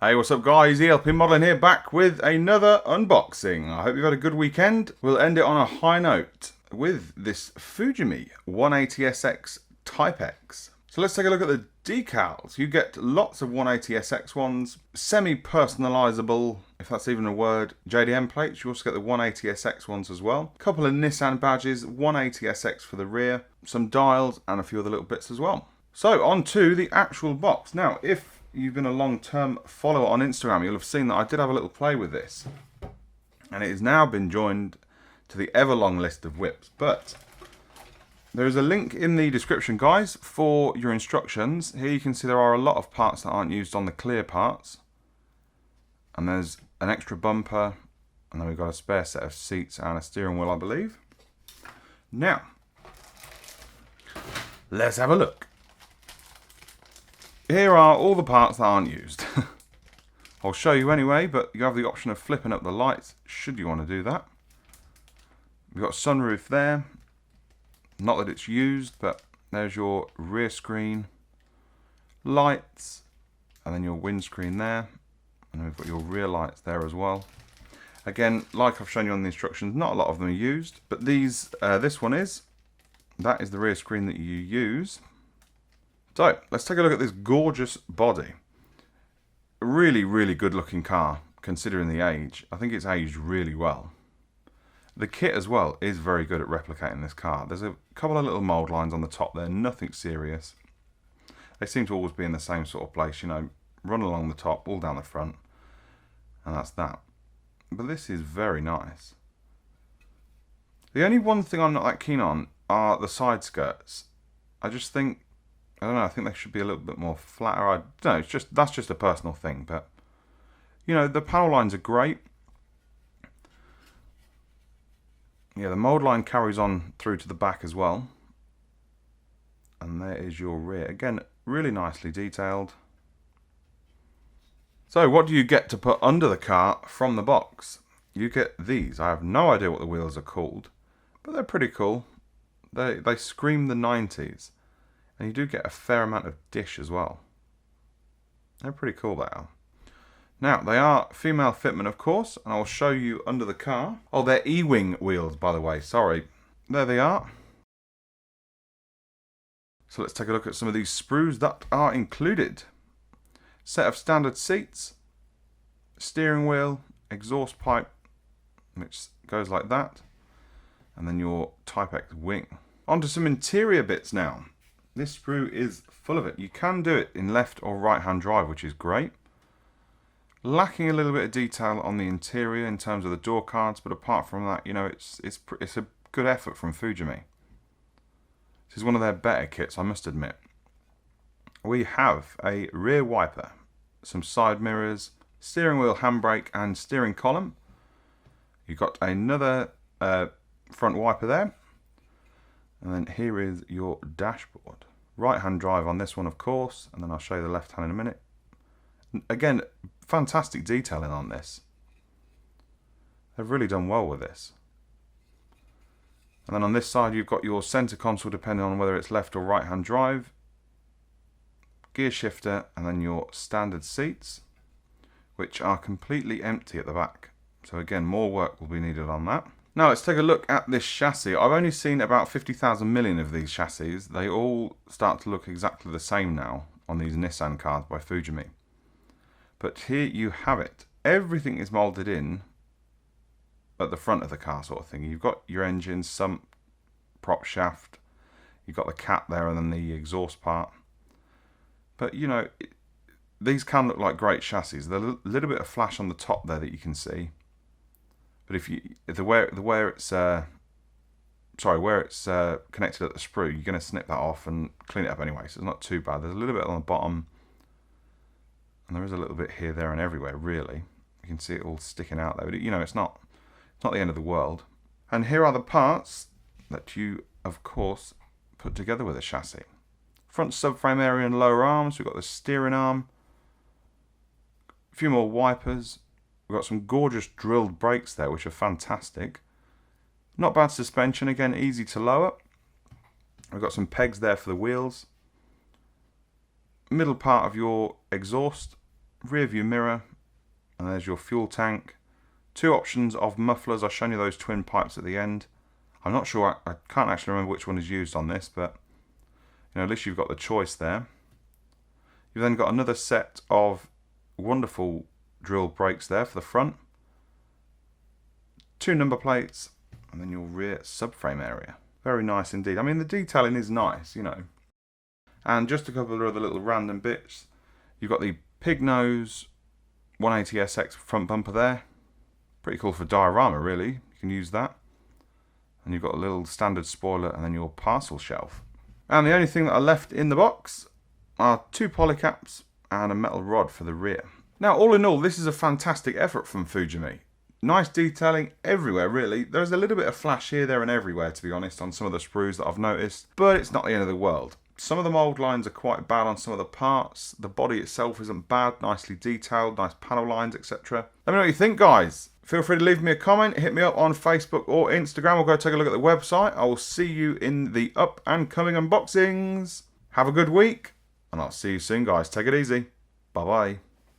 Hey, what's up guys, ELP Modeling here, back with another unboxing. I hope you've had a good weekend. We'll end it on a high note with this Fujimi 180SX Type X. So let's take a look at the decals. You get lots of 180SX ones, semi-personalizable, if that's even a word, JDM plates. You also get the 180SX ones as well. A couple of Nissan badges, 180SX for the rear, some dials and a few other little bits as well. So on to the actual box. Now, if you've been a long-term follower on Instagram, you'll have seen that I did have a little play with this. And it has now been joined to the ever-long list of whips. But there is a link in the description, guys, for your instructions. Here you can see there are a lot of parts that aren't used on the clear parts. And there's an extra bumper. And then we've got a spare set of seats and a steering wheel, I believe. Now, let's have a look. Here are all the parts that aren't used. I'll show you anyway, but you have the option of flipping up the lights should you want to do that. We've got sunroof there. Not that it's used, but there's your rear screen, lights, and then your windscreen there. And then we've got your rear lights there as well. Again, like I've shown you on the instructions, not a lot of them are used, but these, this one is. That is the rear screen that you use. So, let's take a look at this gorgeous body. A really, really good looking car, considering the age. I think it's aged really well. The kit as well is very good at replicating this car. There's a couple of little mould lines on the top there, nothing serious. They seem to always be in the same sort of place, you know, run along the top, all down the front. And that's that. But this is very nice. The only one thing I'm not that keen on are the side skirts. I just think, I don't know, I think they should be a little bit more flatter. I don't know, it's just, that's just a personal thing, but you know, the panel lines are great. Yeah, the mould line carries on through to the back as well. And there is your rear. Again, really nicely detailed. So what do you get to put under the car from the box? You get these. I have no idea what the wheels are called, but they're pretty cool. They scream the 90s. And you do get a fair amount of dish as well. They're pretty cool, they are. Now, they are female fitment, of course, and I'll show you under the car. Oh, they're E-wing wheels, by the way, sorry. There they are. So let's take a look at some of these sprues that are included. Set of standard seats, steering wheel, exhaust pipe, which goes like that, and then your Type X wing. Onto some interior bits now. This sprue is full of it. You can do it in left or right hand drive, which is great. Lacking a little bit of detail on the interior in terms of the door cards, but apart from that, you know, it's a good effort from Fujimi. This is one of their better kits, I must admit. We have a rear wiper, some side mirrors, steering wheel, handbrake, and steering column. You've got another front wiper there. And then here is your dashboard. Right hand drive on this one, of course, and then I'll show you the left hand in a minute. Again, fantastic detailing on this. They've really done well with this. And then on this side you've got your center console, depending on whether it's left or right hand drive, gear shifter, and then your standard seats, which are completely empty at the back. So again, more work will be needed on that. Now let's take a look at this chassis. I've only seen about 50,000 million of these chassis. They all start to look exactly the same now on these Nissan cars by Fujimi. But here you have it. Everything is moulded in at the front of the car, sort of thing. You've got your engine, sump, prop shaft. You've got the cap there and then the exhaust part. But you know, these can look like great chassis. There's a little bit of flash on the top there that you can see. But where it's connected at the sprue, you're going to snip that off and clean it up anyway, so it's not too bad. There's a little bit on the bottom, and there is a little bit here, there, and everywhere. Really, you can see it all sticking out there. But you know, it's not the end of the world. And here are the parts that you, of course, put together with a chassis. Front subframe area and lower arms. We've got the steering arm, a few more wipers. We've got some gorgeous drilled brakes there, which are fantastic. Not bad suspension, again, easy to lower. We've got some pegs there for the wheels. Middle part of your exhaust rear view mirror, and there's your fuel tank. 2 options of mufflers. I've shown you those twin pipes at the end. I'm not sure, I can't actually remember which one is used on this, but you know, at least you've got the choice there. You've then got another set of wonderful drill brakes there for the front. 2 number plates, and then your rear subframe area. Very nice indeed. I mean, the detailing is nice, you know. And just a couple of other little random bits. You've got the pig nose 180SX front bumper there. Pretty cool for diorama, really. You can use that. And you've got a little standard spoiler and then your parcel shelf. And the only thing that are left in the box are 2 polycaps and a metal rod for the rear. Now, all in all, this is a fantastic effort from Fujimi. Nice detailing everywhere, really. There's a little bit of flash here, there and everywhere, to be honest, on some of the sprues that I've noticed. But it's not the end of the world. Some of the mould lines are quite bad on some of the parts. The body itself isn't bad, nicely detailed, nice panel lines, etc. Let me know what you think, guys. Feel free to leave me a comment, hit me up on Facebook or Instagram, or go take a look at the website. I will see you in the up and coming unboxings. Have a good week, and I'll see you soon, guys. Take it easy. Bye-bye.